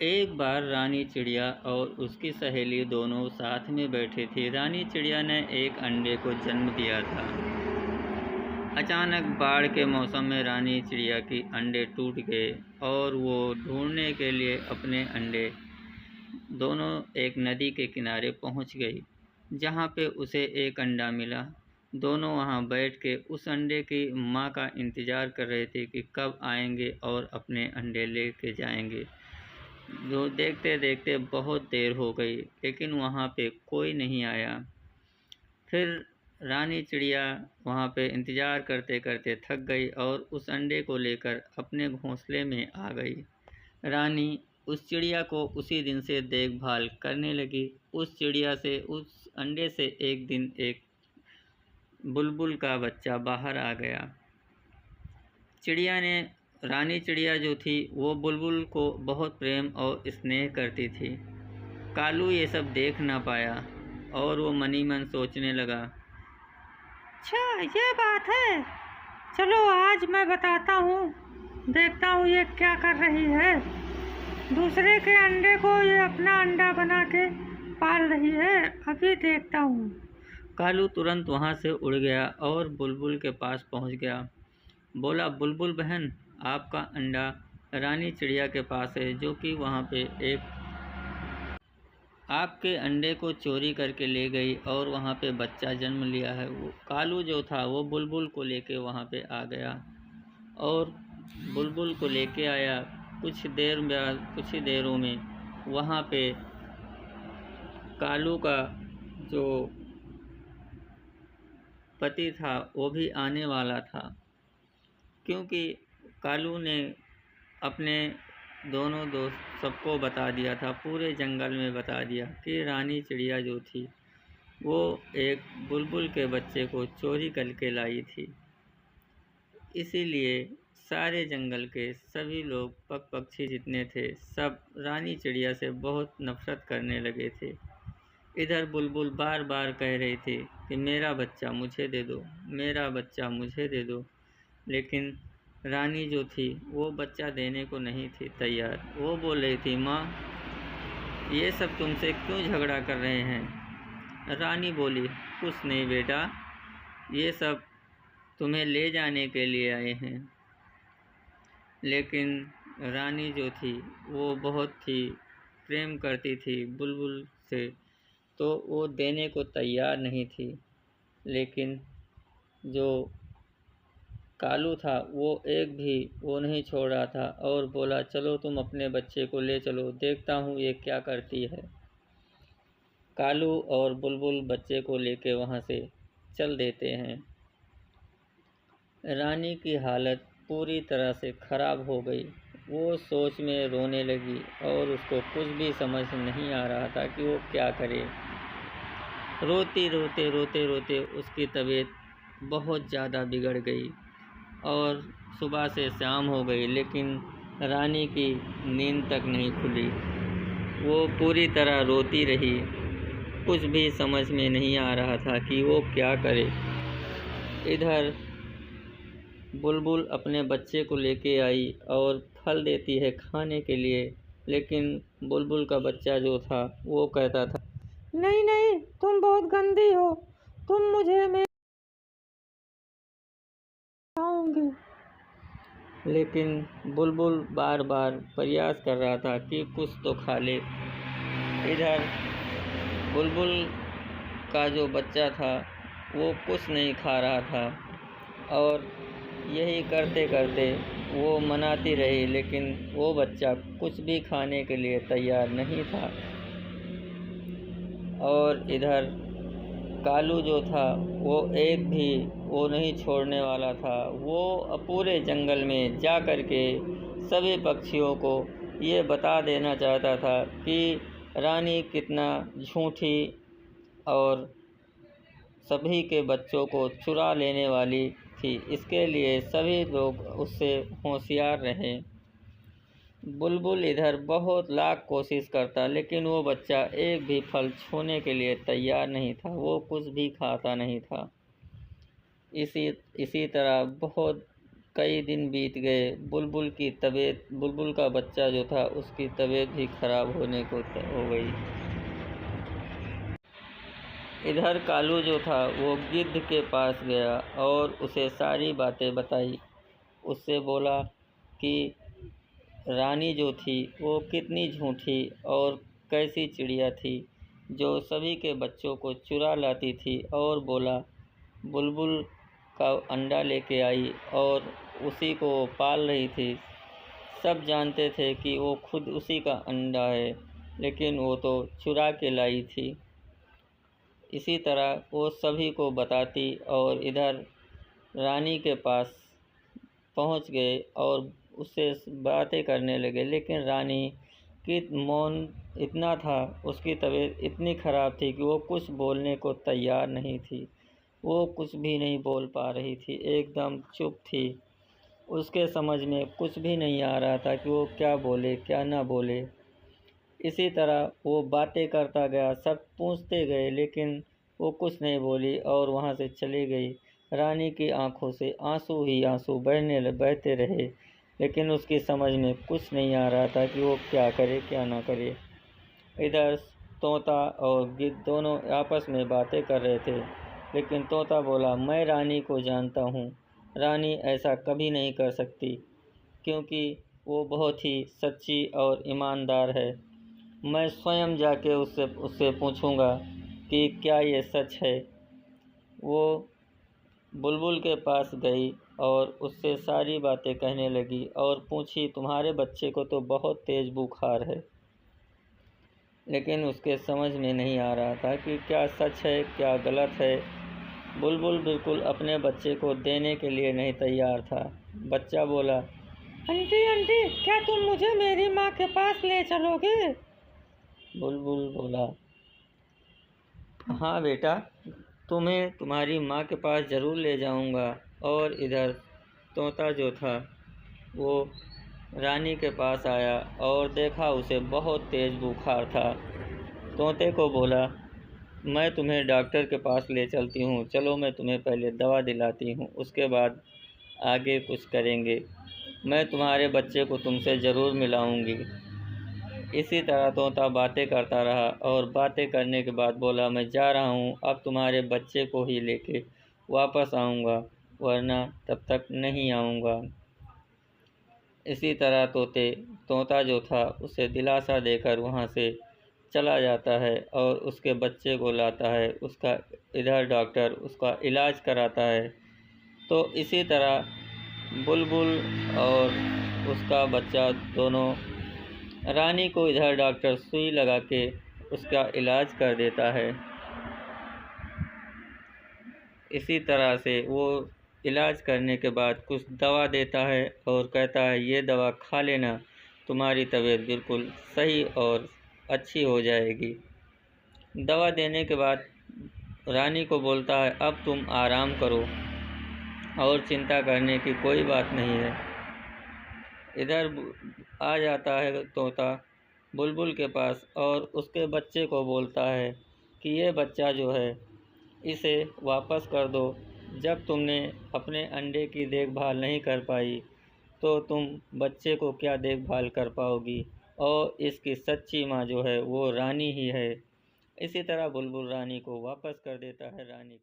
एक बार रानी चिड़िया और उसकी सहेली दोनों साथ में बैठी थी। रानी चिड़िया ने एक अंडे को जन्म दिया था। अचानक बाढ़ के मौसम में रानी चिड़िया की अंडे टूट गए और वो ढूंढने के लिए अपने अंडे दोनों एक नदी के किनारे पहुंच गई, जहां पे उसे एक अंडा मिला। दोनों वहां बैठ के उस अंडे की माँ का इंतज़ार कर रहे थे कि कब आएंगे और अपने अंडे लेके जाएंगे। जो देखते देखते बहुत देर हो गई, लेकिन वहाँ पे कोई नहीं आया। फिर रानी चिड़िया वहाँ पे इंतज़ार करते करते थक गई और उस अंडे को लेकर अपने घोंसले में आ गई। रानी उस चिड़िया को उसी दिन से देखभाल करने लगी। उस चिड़िया से, उस अंडे से एक दिन एक बुलबुल का बच्चा बाहर आ गया। रानी चिड़िया जो थी वो बुलबुल को बहुत प्रेम और स्नेह करती थी। कालू ये सब देख ना पाया और वो मनी मन सोचने लगा, अच्छा ये बात है, चलो आज मैं बताता हूँ, देखता हूँ ये क्या कर रही है। दूसरे के अंडे को ये अपना अंडा बना के पाल रही है, अभी देखता हूँ। कालू तुरंत वहाँ से उड़ गया और बुलबुल के पास पहुँच गया। बोला, बुलबुल बहन, आपका अंडा रानी चिड़िया के पास है, जो कि वहाँ पे एक आपके अंडे को चोरी करके ले गई और वहाँ पे बच्चा जन्म लिया है। वो कालू जो था वो बुलबुल को लेके वहाँ पे आ गया और बुलबुल को लेके आया। कुछ ही देरों में वहाँ पे कालू का जो पति था वो भी आने वाला था, क्योंकि कालू ने अपने दोनों दोस्त सबको बता दिया था, पूरे जंगल में बता दिया कि रानी चिड़िया जो थी वो एक बुलबुल के बच्चे को चोरी करके लाई थी। इसीलिए सारे जंगल के सभी लोग, पक्षी जितने थे, सब रानी चिड़िया से बहुत नफरत करने लगे थे। इधर बुलबुल बार बार कह रही थी कि मेरा बच्चा मुझे दे दो, मेरा बच्चा मुझे दे दो, लेकिन रानी जो थी वो बच्चा देने को नहीं थी तैयार। वो बोल रही थी, माँ ये सब तुमसे क्यों झगड़ा कर रहे हैं। रानी बोली, कुछ नहीं बेटा, ये सब तुम्हें ले जाने के लिए आए हैं। लेकिन रानी जो थी वो बहुत ही प्रेम करती थी बुलबुल से, तो वो देने को तैयार नहीं थी। लेकिन जो कालू था वो एक भी वो नहीं छोड़ रहा था और बोला, चलो तुम अपने बच्चे को ले चलो, देखता हूँ ये क्या करती है। कालू और बुलबुल बच्चे को लेके वहाँ से चल देते हैं। रानी की हालत पूरी तरह से ख़राब हो गई। वो सोच में रोने लगी और उसको कुछ भी समझ नहीं आ रहा था कि वो क्या करे। रोते रोते उसकी तबीयत बहुत ज़्यादा बिगड़ गई और सुबह से शाम हो गई, लेकिन रानी की नींद तक नहीं खुली। वो पूरी तरह रोती रही, कुछ भी समझ में नहीं आ रहा था कि वो क्या करे। इधर बुलबुल अपने बच्चे को लेके आई और फल देती है खाने के लिए, लेकिन बुलबुल का बच्चा जो था वो कहता था, नहीं नहीं, तुम बहुत गंदी हो, तुम मुझे मैं खाऊंगी। लेकिन बुलबुल बार बार प्रयास कर रहा था कि कुछ तो खा ले। इधर बुलबुल का जो बच्चा था वो कुछ नहीं खा रहा था और यही करते करते वो मनाती रही, लेकिन वो बच्चा कुछ भी खाने के लिए तैयार नहीं था। और इधर कालू जो था वो एक भी वो नहीं छोड़ने वाला था। वो पूरे जंगल में जा कर के सभी पक्षियों को ये बता देना चाहता था कि रानी कितना झूठी और सभी के बच्चों को चुरा लेने वाली थी। इसके लिए सभी लोग उससे होशियार रहें। बुलबुल इधर बहुत लाख कोशिश करता, लेकिन वो बच्चा एक भी फल छूने के लिए तैयार नहीं था, वो कुछ भी खाता नहीं था। इसी तरह बहुत कई दिन बीत गए। बुलबुल का बच्चा जो था उसकी तबीयत भी खराब होने को हो गई। इधर कालू जो था वो गिद्ध के पास गया और उसे सारी बातें बताई। उससे बोला कि रानी जो थी वो कितनी झूठी और कैसी चिड़िया थी जो सभी के बच्चों को चुरा लाती थी, और बोला बुलबुल का अंडा लेके आई और उसी को पाल रही थी। सब जानते थे कि वो खुद उसी का अंडा है, लेकिन वो तो चुरा के लाई थी। इसी तरह वो सभी को बताती और इधर रानी के पास पहुंच गए और उससे बातें करने लगे। लेकिन रानी की मौन इतना था, उसकी तबीयत इतनी ख़राब थी कि वो कुछ बोलने को तैयार नहीं थी। वो कुछ भी नहीं बोल पा रही थी, एकदम चुप थी। उसके समझ में कुछ भी नहीं आ रहा था कि वो क्या बोले क्या ना बोले। इसी तरह वो बातें करता गया, सब पूछते गए, लेकिन वो कुछ नहीं बोली और वहाँ से चली गई। रानी की आंखों से आंसू ही आंसू बहते रहे, लेकिन उसकी समझ में कुछ नहीं आ रहा था कि वो क्या करे क्या ना करे। इधर तोता और गिद्ध दोनों आपस में बातें कर रहे थे, लेकिन तोता बोला, मैं रानी को जानता हूँ। रानी ऐसा कभी नहीं कर सकती, क्योंकि वो बहुत ही सच्ची और ईमानदार है। मैं स्वयं जाके उससे पूछूंगा कि क्या ये सच है। वो बुलबुल के पास गई और उससे सारी बातें कहने लगी और पूछी, तुम्हारे बच्चे को तो बहुत तेज़ बुखार है। लेकिन उसके समझ में नहीं आ रहा था कि क्या सच है क्या गलत है। बुलबुल बिल्कुल अपने बच्चे को देने के लिए नहीं तैयार था। बच्चा बोला, आंटी आंटी, क्या तुम मुझे मेरी माँ के पास ले चलोगे? बुलबुल बोला, हाँ बेटा, तुम्हें तुम्हारी माँ के पास ज़रूर ले जाऊंगा। और इधर तोता जो था वो रानी के पास आया और देखा उसे बहुत तेज़ बुखार था। तोते को बोला, मैं तुम्हें डॉक्टर के पास ले चलती हूँ, चलो मैं तुम्हें पहले दवा दिलाती हूँ, उसके बाद आगे कुछ करेंगे। मैं तुम्हारे बच्चे को तुमसे ज़रूर मिलाऊंगी। इसी तरह तोता बातें करता रहा और बातें करने के बाद बोला, मैं जा रहा हूँ, अब तुम्हारे बच्चे को ही लेके वापस आऊँगा, वरना तब तक नहीं आऊँगा। इसी तरह तोता जो था उसे दिलासा देकर वहाँ से चला जाता है और उसके बच्चे को लाता है। उसका इधर डॉक्टर उसका इलाज कराता है। तो इसी तरह बुलबुल और उसका बच्चा दोनों, रानी को इधर डॉक्टर सुई लगा के उसका इलाज कर देता है। इसी तरह से वो इलाज करने के बाद कुछ दवा देता है और कहता है, ये दवा खा लेना, तुम्हारी तबीयत बिल्कुल सही और अच्छी हो जाएगी। दवा देने के बाद रानी को बोलता है, अब तुम आराम करो और चिंता करने की कोई बात नहीं है। इधर आ जाता है तोता बुलबुल के पास और उसके बच्चे को बोलता है कि ये बच्चा जो है इसे वापस कर दो। जब तुमने अपने अंडे की देखभाल नहीं कर पाई तो तुम बच्चे को क्या देखभाल कर पाओगी, और इसकी सच्ची माँ जो है वो रानी ही है। इसी तरह बुलबुल रानी को वापस कर देता है। रानी